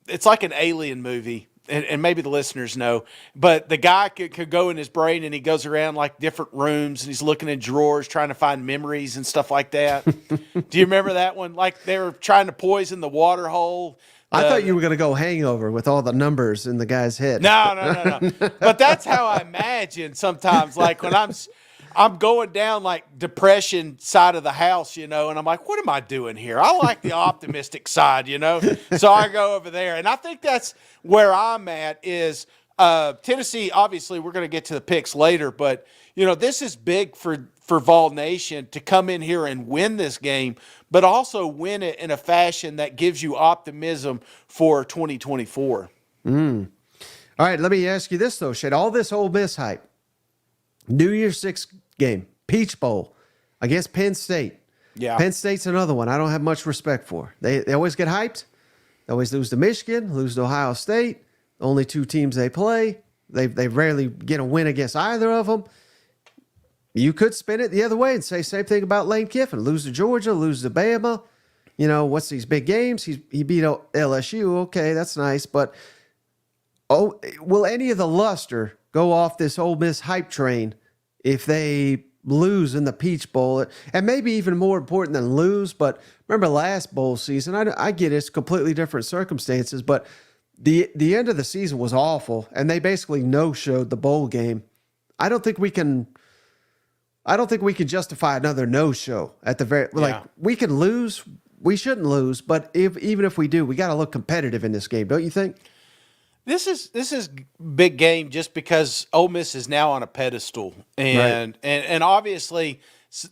it's like an alien movie. And maybe the listeners know, but the guy could go in his brain and he goes around like different rooms and he's looking in drawers trying to find memories and stuff like that. Do you remember that one? Like they were trying to poison the water hole. I thought you were going to go Hangover with all the numbers in the guy's head. No. But that's how I imagine sometimes, like when I'm going down like depression side of the house, and I'm like, what am I doing here? I like the optimistic side, So I go over there. And I think that's where I'm at is Tennessee. Obviously, we're going to get to the picks later, but, this is big for Vol Nation to come in here and win this game, but also win it in a fashion that gives you optimism for 2024. All right, let me ask you this, though, Shane. All this Ole Miss hype. New Year's Six game, Peach Bowl against Penn State. Yeah. Penn State's another one I don't have much respect for. They always get hyped. They always lose to Michigan, lose to Ohio State. The only two teams they play. They rarely get a win against either of them. You could spin it the other way and say same thing about Lane Kiffin. Lose to Georgia, lose to Bama. What's these big games? He beat LSU. Okay, that's nice. But will any of the luster go off this Ole Miss hype train if they lose in the Peach Bowl? And maybe even more important than lose, but remember last bowl season, I get it's completely different circumstances, but the end of the season was awful, and they basically no-showed the bowl game. I don't think we can justify another no-show at the very we can lose, we shouldn't lose, but even if we do, we got to look competitive in this game, don't you think? This is big game just because Ole Miss is now on a pedestal, and obviously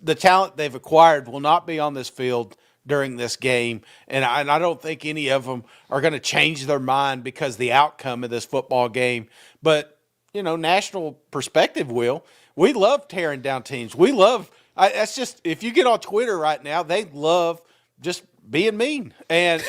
the talent they've acquired will not be on this field during this game, and I don't think any of them are going to change their mind because the outcome of this football game. But national perspective will. We love tearing down teams. We love. That's just if you get on Twitter right now, they love just being mean, and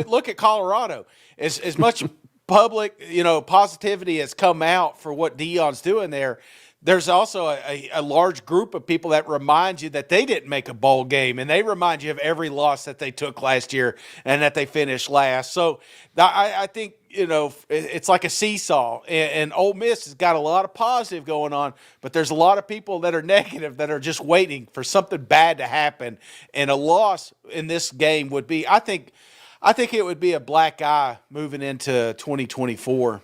look at Colorado. As much public, positivity has come out for what Deion's doing there. there's also a large group of people that remind you that they didn't make a bowl game, and they remind you of every loss that they took last year and that they finished last. So I think, it's like a seesaw, and Ole Miss has got a lot of positive going on, but there's a lot of people that are negative that are just waiting for something bad to happen. And a loss in this game would be, I think it would be a black eye moving into 2024.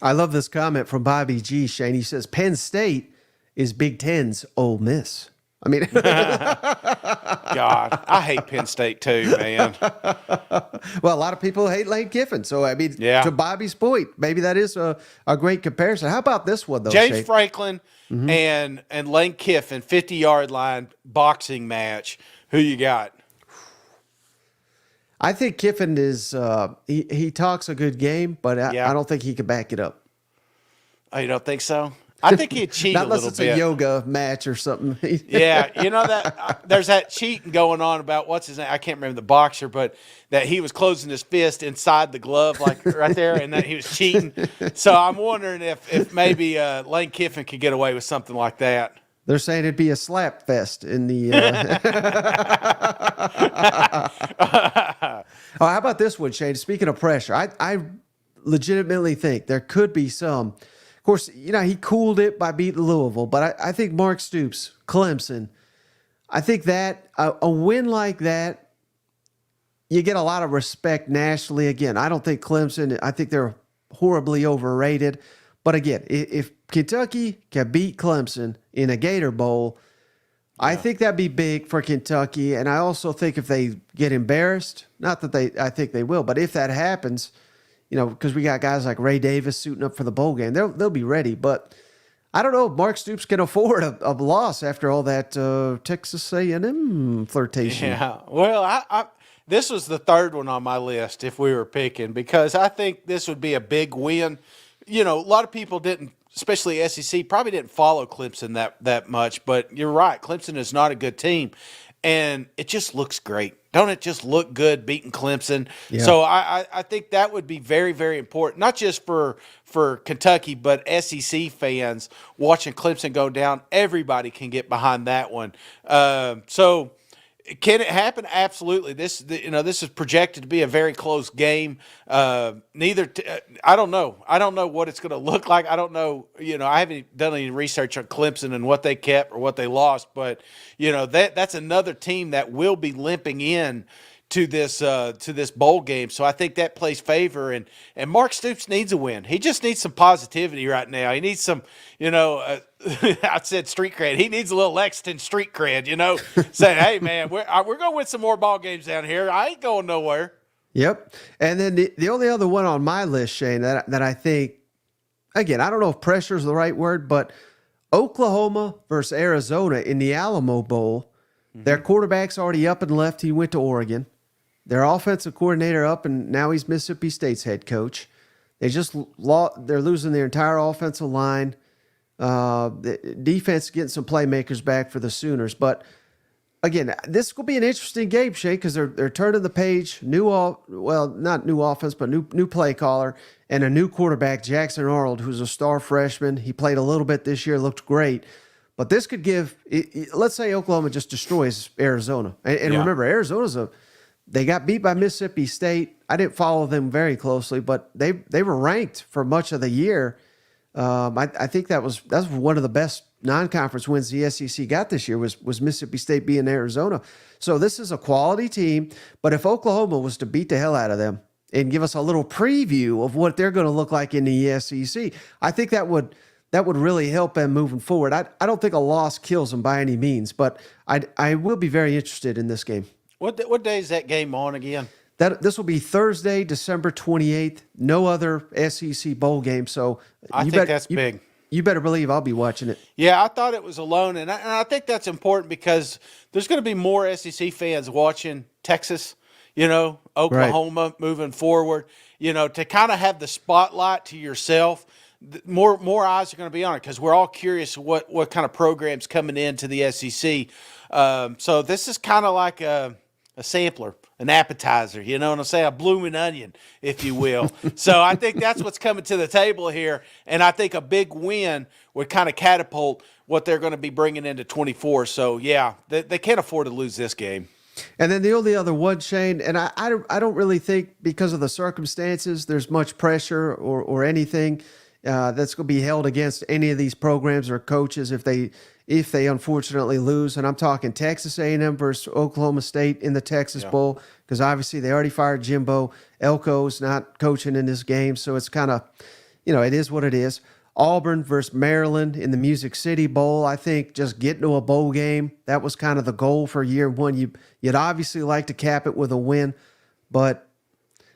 I love this comment from Bobby G. Shane. He says Penn State is Big Ten's Ole Miss. I mean, God, I hate Penn State too, man. well, a lot of people hate Lane Kiffin. So, I mean, Yeah. to Bobby's point, maybe that is a great comparison. How about this one, though, James Shane? Franklin and Lane Kiffin, 50-yard line boxing match. Who you got? I think Kiffin is he talks a good game, but I don't think he can back it up. Oh, you don't think so? I think he'd cheat Not a unless little it's bit. a yoga match or something. Yeah, that there's that cheating going on about what's his name? I can't remember the boxer, but that he was closing his fist inside the glove, like right there, and that he was cheating. So I'm wondering if maybe Lane Kiffin could get away with something like that. They're saying it'd be a slap fest in the. Oh, how about this one, Shane? Speaking of pressure, I legitimately think there could be some. Of course, he cooled it by beating Louisville, but I think Mark Stoops, Clemson, I think that a win like that, you get a lot of respect nationally. Again, I don't think Clemson, I think they're horribly overrated. But again, if Kentucky can beat Clemson in a Gator Bowl, I think that'd be big for Kentucky. And I also think if they get embarrassed, not that I think they will, but if that happens, because we got guys like Ray Davis suiting up for the bowl game, they'll be ready. But I don't know if Mark Stoops can afford a loss after all that Texas A&M flirtation. Yeah, well, this was the third one on my list if we were picking, because I think this would be a big win. A lot of people didn't, especially SEC, probably didn't follow Clemson that much, but you're right. Clemson is not a good team, and it just looks great. Don't it just look good beating Clemson? Yeah. So I think that would be very, very important, not just for Kentucky, but SEC fans watching Clemson go down. Everybody can get behind that one. So can it happen? Absolutely. This is projected to be a very close game. I don't know. I don't know what it's going to look like. I don't know. I haven't done any research on Clemson and what they kept or what they lost, but that's another team that will be limping in to this bowl game. So I think that plays favor, and Mark Stoops needs a win. He just needs some positivity right now. He needs some, I said street cred. He needs a little Lexington street cred, saying, hey, man, we're going to win some more ball games down here. I ain't going nowhere. Yep. And then the only other one on my list, Shane, that I think, again, I don't know if pressure is the right word, but Oklahoma versus Arizona in the Alamo Bowl, their quarterback's already up and left. He went to Oregon. Their offensive coordinator up, and now he's Mississippi State's head coach. They're losing their entire offensive line. The defense is getting some playmakers back for the Sooners. But again, this will be an interesting game, Shane, because they're turning the page. Not new offense, but new play caller and a new quarterback, Jackson Arnold, who's a star freshman. He played a little bit this year, looked great. But this could let's say Oklahoma just destroys Arizona. And remember, they got beat by Mississippi State. I didn't follow them very closely, but they were ranked for much of the year. I think that's one of the best non-conference wins the SEC got this year was Mississippi State beating Arizona. So this is a quality team, but if Oklahoma was to beat the hell out of them and give us a little preview of what they're going to look like in the SEC, I think that would really help them moving forward. I don't think a loss kills them by any means, but I will be very interested in this game. What day is that game on again? This will be Thursday, December 28th. No other SEC bowl game, so I think that's big. You better believe I'll be watching it. Yeah, I thought it was alone, and I think that's important because there's going to be more SEC fans watching Texas, Oklahoma moving forward, to kind of have the spotlight to yourself. More eyes are going to be on it because we're all curious what kind of programs coming into the SEC. So this is kind of like a sampler an appetizer. You know what I'm saying? A blooming onion, if you will. So I think that's what's coming to the table here, and I think a big win would kind of catapult what they're going to be bringing into 24. So yeah, they can't afford to lose this game. And then the only other one, Shane, and I don't really think because of the circumstances there's much pressure or anything that's going to be held against any of these programs or coaches if they unfortunately lose. And I'm talking Texas A&M versus Oklahoma State in the Texas Bowl, because obviously they already fired Jimbo. Elko's not coaching in this game, so it's kind of, it is what it is. Auburn versus Maryland in the Music City Bowl. I think just getting to a bowl game, that was kind of the goal for year one. You'd obviously like to cap it with a win, but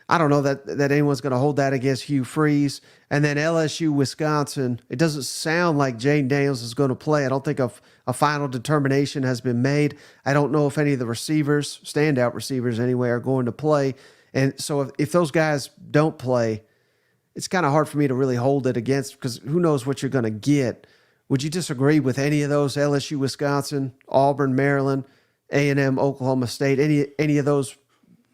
I don't know that anyone's going to hold that against Hugh Freeze. And then LSU, Wisconsin, it doesn't sound like Jane Daniels is going to play. I don't think a final determination has been made. I don't know if any of the receivers, standout receivers anyway, are going to play. And so if those guys don't play, it's kind of hard for me to really hold it against, because who knows what you're going to get. Would you disagree with any of those? LSU, Wisconsin, Auburn, Maryland, A&M, Oklahoma State, any of those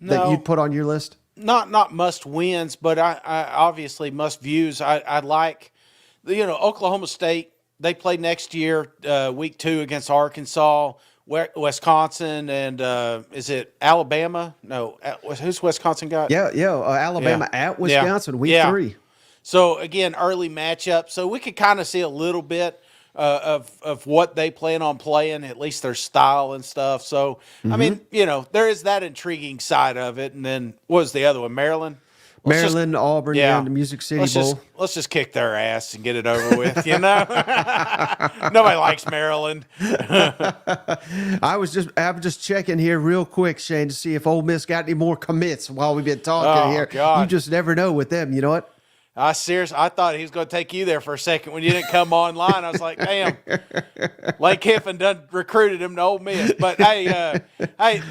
that you'd put on your list? Not must wins, but I obviously must views. I like, Oklahoma State. They play next year, week 2 against Arkansas, Wisconsin, and is it Alabama? No, who's Wisconsin got? Alabama at Wisconsin, week 3. So again, early matchup. So we could kind of see a little bit of what they plan on playing, at least their style and stuff. So I mean, there is that intriguing side of it. And then what was the other one? Maryland. Auburn, in the Music City Bowl. Let's just kick their ass and get it over with, Nobody likes Maryland. I'm just checking here real quick, Shane, to see if Ole Miss got any more commits while we've been talking here. God. You just never know with them. You know what? I thought he was going to take you there for a second when you didn't come online. I was like, damn, Lane Kiffin done recruited him to Ole Miss. But hey,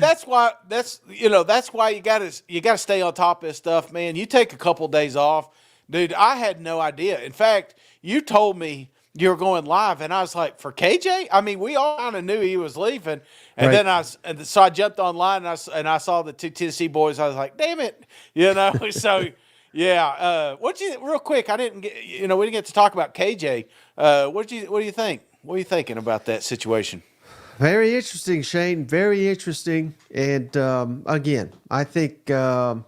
that's why you gotta stay on top of this stuff, man. You take a couple days off, dude. I had no idea. In fact, you told me you were going live, and I was like, for KJ? I mean, we all kind of knew he was leaving, and then so I jumped online and I saw the 2 Tennessee boys. I was like, damn it, so. Yeah, real quick? I didn't get. We didn't get to talk about KJ. What do you think? What are you thinking about that situation? Very interesting, Shane. Very interesting. And again, I think would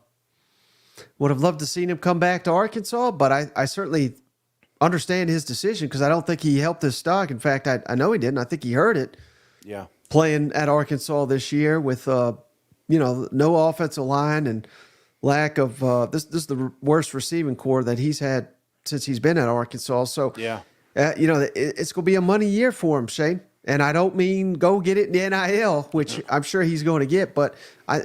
have loved to seen him come back to Arkansas, but I certainly understand his decision, because I don't think he helped his stock. In fact, I know he didn't. I think he hurt it. Yeah, playing at Arkansas this year with no offensive line and lack of this is the worst receiving core that he's had since he's been at Arkansas. So it's going to be a money year for him, Shane. And I don't mean go get it in the NIL, which I'm sure he's going to get. But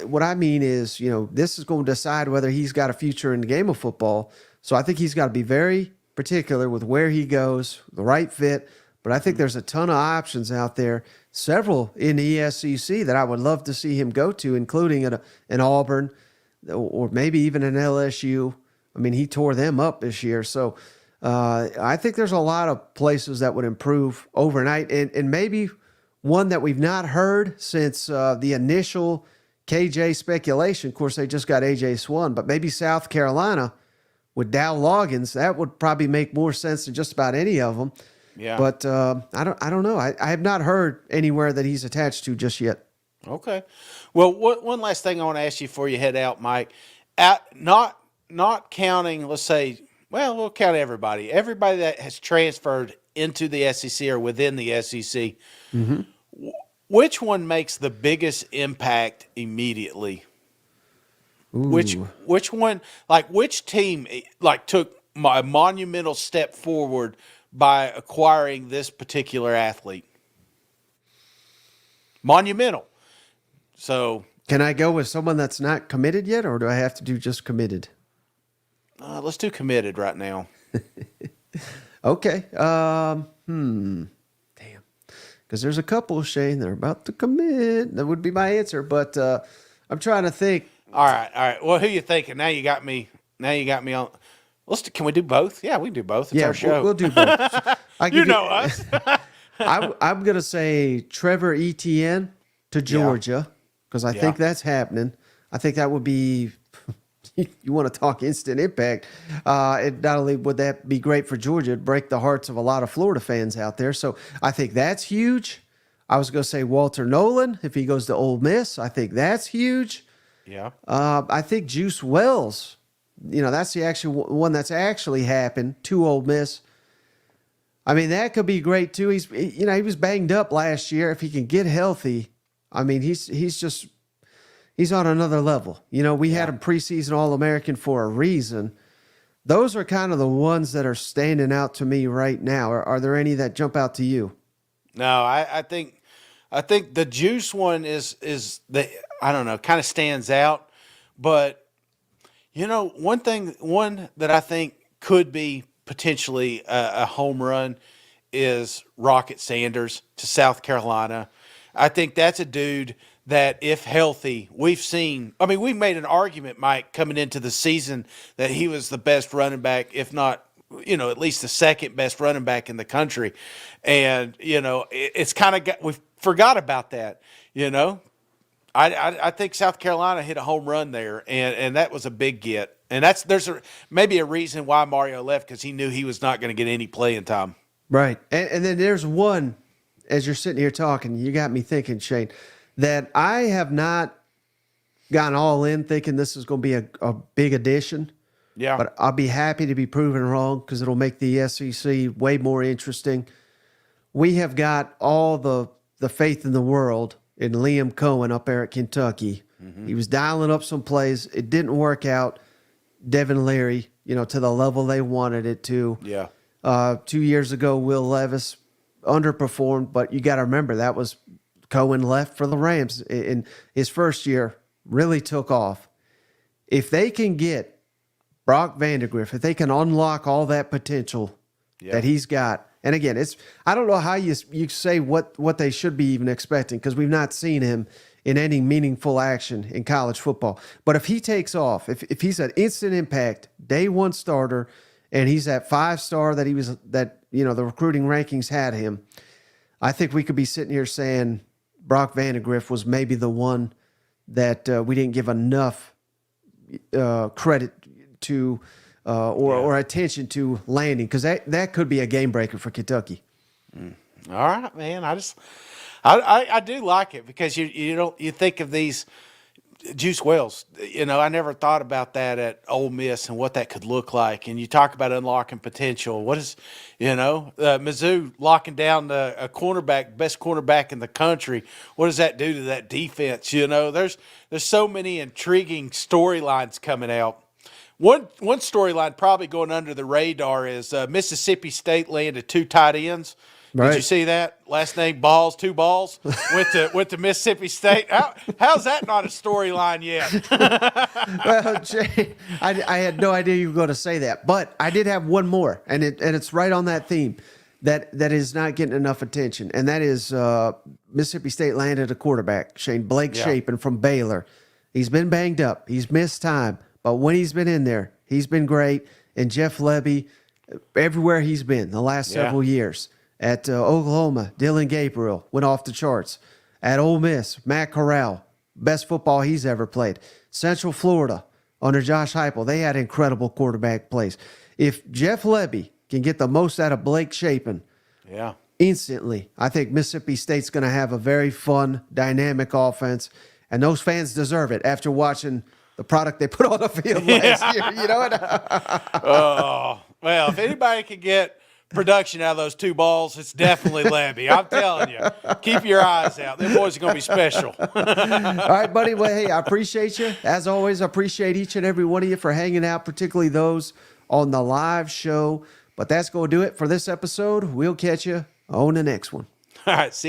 what I mean is, this is going to decide whether he's got a future in the game of football. So I think he's got to be very particular with where he goes, the right fit. But I think there's a ton of options out there, several in the SEC that I would love to see him go to, including an Auburn, or maybe even an LSU. I mean, he tore them up this year. So I think there's a lot of places that would improve overnight. And maybe one that we've not heard since the initial KJ speculation. Of course, they just got A.J. Swann, but maybe South Carolina with Dow Loggins. That would probably make more sense than just about any of them. Yeah. But I don't know. I have not heard anywhere that he's attached to just yet. Okay. Well, one last thing I want to ask you before you head out, Mike. Not counting, let's say, well, we'll count everybody. Everybody that has transferred into the SEC or within the SEC, which one makes the biggest impact immediately? Ooh. Which one, which team, took a monumental step forward by acquiring this particular athlete? Monumental. So can I go with someone that's not committed yet, or do I have to do just committed? Let's do committed right now. Okay. Damn. Because there's a couple, Shane, that are about to commit. That would be my answer, but I'm trying to think. All right. Well, who you thinking? Now you got me on. Can we do both? Yeah, we can do both. It's our show. We'll do both. You know us. I'm going to say Trevor Etienne to Georgia, because I think that's happening. I think that would be, you want to talk instant impact. Not only would that be great for Georgia, it'd break the hearts of a lot of Florida fans out there. So I think that's huge. I was going to say Walter Nolan, if he goes to Ole Miss, I think that's huge. Yeah. I think Juice Wells, that's the actual one that's actually happened to Ole Miss. I mean, that could be great too. He was banged up last year. If he can get healthy, I mean, he's on another level. We had him preseason All-American for a reason. Those are kind of the ones that are standing out to me right now. Are there any that jump out to you? No, I think the Juice one is the, I don't know, kind of stands out. But one that I think could be potentially a home run is Rocket Sanders to South Carolina. I think that's a dude that, if healthy, we made an argument, Mike, coming into the season that he was the best running back, if not, at least the second best running back in the country. And, it's kind of we forgot about that, I think South Carolina hit a home run there, and that was a big get. And there's maybe a reason why Mario left, because he knew he was not going to get any playing time. Right. And then there's one, as you're sitting here talking, you got me thinking, Shane, that I have not gone all in thinking this is going to be a big addition. Yeah. But I'll be happy to be proven wrong, because it'll make the SEC way more interesting. We have got all the faith in the world in Liam Cohen up there at Kentucky. Mm-hmm. He was dialing up some plays. It didn't work out. Devin Leary, to the level they wanted it to. Yeah. 2 years ago, Will Levis underperformed, but you got to remember that was Cohen left for the Rams in his first year, really took off. If they can get Brock Vandagriff, if they can unlock all that potential that he's got, and again, I don't know how you say what they should be even expecting, because we've not seen him in any meaningful action in college football. But if he takes off, if he's an instant impact, day one starter, and he's that 5-star that the recruiting rankings had him, I think we could be sitting here saying Brock Vandagriff was maybe the one that we didn't give enough credit to or attention to landing, because that could be a game breaker for Kentucky. All right, man. I do like it, because you think of these Juice Wells. I never thought about that at Ole Miss and what that could look like. And you talk about unlocking potential. What is, Mizzou locking down a cornerback, best cornerback in the country. What does that do to that defense? There's so many intriguing storylines coming out. One storyline probably going under the radar is Mississippi State landed 2 tight ends. Right. Did you see that? Last name Balls, 2 balls went to Mississippi State. How's that not a storyline yet? Well, Jay, I had no idea you were going to say that, but I did have one more, and it's right on that theme that is not getting enough attention, and that is Mississippi State landed a quarterback, Blake Shapen from Baylor. He's been banged up. He's missed time, but when he's been in there, he's been great. And Jeff Lebby, everywhere he's been the last several years. At Oklahoma, Dylan Gabriel went off the charts. At Ole Miss, Matt Corral, best football he's ever played. Central Florida, under Josh Heupel, they had incredible quarterback plays. If Jeff Lebby can get the most out of Blake Shapen, instantly, I think Mississippi State's going to have a very fun, dynamic offense, and those fans deserve it after watching the product they put on the field last year. You know what? Oh, well, if anybody could get production out of those 2 balls, it's definitely Labby. I'm telling you. Keep your eyes out. Them boys are going to be special. All right, buddy. Well, hey, I appreciate you. As always, I appreciate each and every one of you for hanging out, particularly those on the live show. But that's going to do it for this episode. We'll catch you on the next one. All right. See